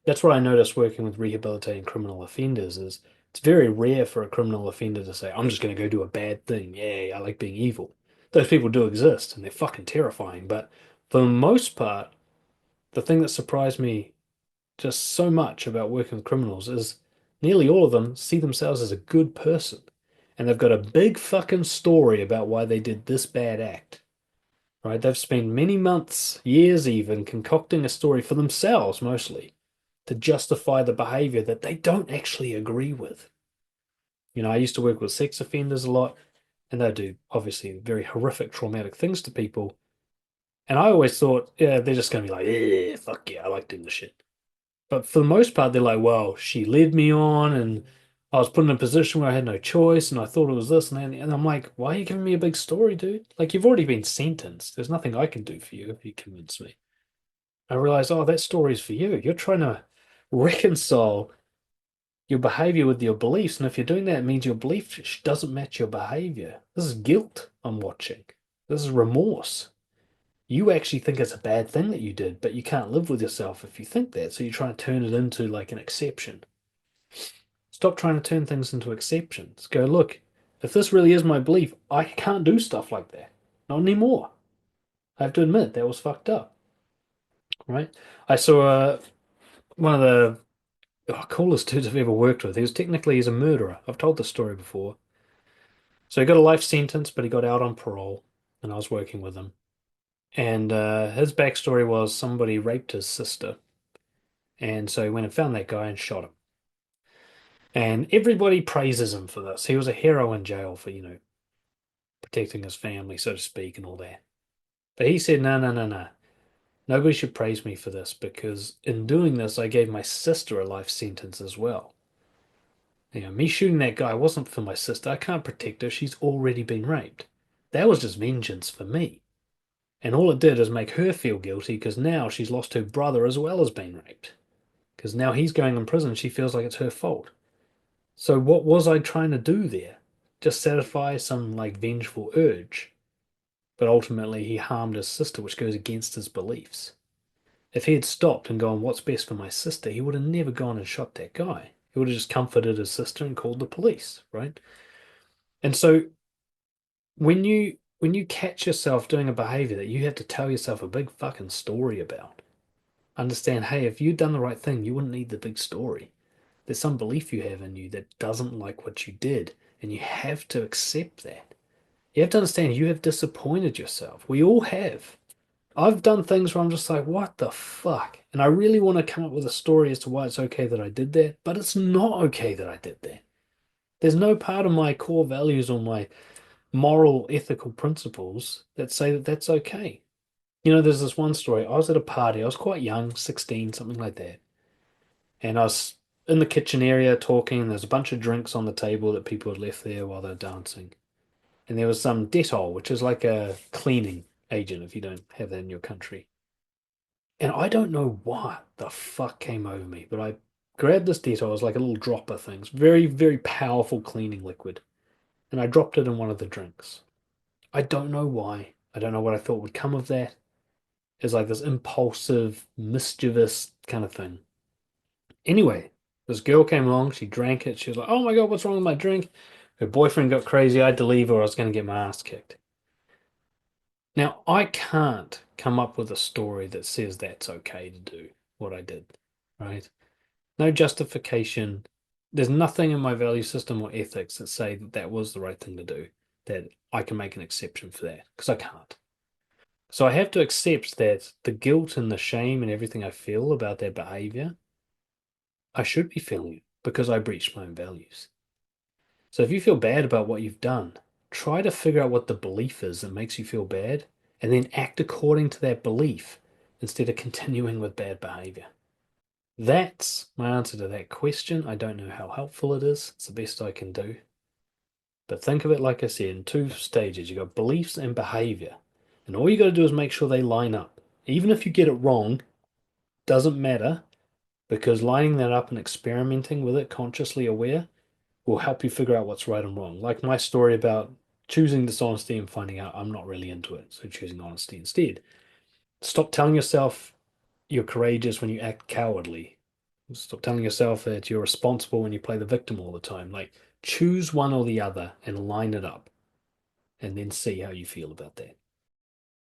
That's what I noticed working with rehabilitating criminal offenders is it's very rare for a criminal offender to say, I'm just going to go do a bad thing. Yeah, I like being evil. Those people do exist and they're fucking terrifying. But for the most part, the thing that surprised me just so much about working with criminals is nearly all of them see themselves as a good person. And they've got a big fucking story about why they did this bad act. Right? They've spent many months, years even, concocting a story for themselves mostly to justify the behavior that they don't actually agree with. I used to work with sex offenders a lot, and they do obviously very horrific, traumatic things to people. And I always thought, yeah, they're just going to be like, yeah, fuck yeah, I like doing this shit. But for the most part, they're like, well, she led me on, and I was put in a position where I had no choice, and I thought it was this and that. And I'm like, why are you giving me a big story, dude? Like, you've already been sentenced. There's nothing I can do for you if you convince me. I realized, oh, that story's for you. You're trying to reconcile your behavior with your beliefs. And if you're doing that, it means your belief doesn't match your behavior. This is guilt I'm watching. This is remorse. You actually think it's a bad thing that you did, but you can't live with yourself if you think that. So you're trying to turn it into like an exception. Stop trying to turn things into exceptions. Go, look, if this really is my belief, I can't do stuff like that. Not anymore. I have to admit that was fucked up, right? I saw one of the coolest dudes I've ever worked with. He's a murderer. I've told this story before. So he got a life sentence, but he got out on parole, and I was working with him. And his backstory was somebody raped his sister, and so he went and found that guy and shot him. And everybody praises him for this. He was a hero in jail for, protecting his family, so to speak, and all that. But he said, no, no, no, no. Nobody should praise me for this because in doing this, I gave my sister a life sentence as well. Me shooting that guy wasn't for my sister. I can't protect her. She's already been raped. That was just vengeance for me. And all it did is make her feel guilty because now she's lost her brother as well as being raped. Because now he's going in prison. She feels like it's her fault. So what was I trying to do there? Just satisfy some like vengeful urge. But ultimately he harmed his sister, which goes against his beliefs. If he had stopped and gone, what's best for my sister, he would have never gone and shot that guy. He would have just comforted his sister and called the police, right? And so when you catch yourself doing a behavior that you have to tell yourself a big fucking story about, understand, hey, if you'd done the right thing, you wouldn't need the big story. There's some belief you have in you that doesn't like what you did, and you have to accept that. You have to understand you have disappointed yourself. We all have. I've done things where I'm just like, what the fuck? And I really want to come up with a story as to why it's okay that I did that, but it's not okay that I did that. There's no part of my core values or my moral, ethical principles that say that that's okay. There's this one story. I was at a party. I was quite young, 16, something like that. And I was in the kitchen area talking. And there's a bunch of drinks on the table that people had left there while they were dancing. And there was some Dettol, which is like a cleaning agent if you don't have that in your country. And I don't know what the fuck came over me, but I grabbed this Dettol, it was like a little dropper thing. It's very, very powerful cleaning liquid. And I dropped it in one of the drinks. I don't know why. I don't know what I thought would come of that. It's like this impulsive, mischievous kind of thing. Anyway, this girl came along, she drank it. She was like, "Oh my God, what's wrong with my drink?" Her boyfriend got crazy. I had to leave her, or I was going to get my ass kicked. Now, I can't come up with a story that says that's okay to do what I did, right? No justification. There's nothing in my value system or ethics that say that that was the right thing to do, that I can make an exception for that, because I can't. So I have to accept that the guilt and the shame and everything I feel about that behavior, I should be feeling it because I breached my own values. So if you feel bad about what you've done, try to figure out what the belief is that makes you feel bad and then act according to that belief instead of continuing with bad behavior. That's my answer to that question. I don't know how helpful it is. It's the best I can do. But think of it, like I said, in two stages. You've got beliefs and behavior. And all you got to do is make sure they line up. Even if you get it wrong, doesn't matter because lining that up and experimenting with it, consciously aware, will help you figure out what's right and wrong. Like my story about choosing dishonesty and finding out I'm not really into it, so choosing honesty instead. Stop telling yourself you're courageous when you act cowardly. Stop telling yourself that you're responsible when you play the victim all the time. Like, choose one or the other and line it up, and then see how you feel about that.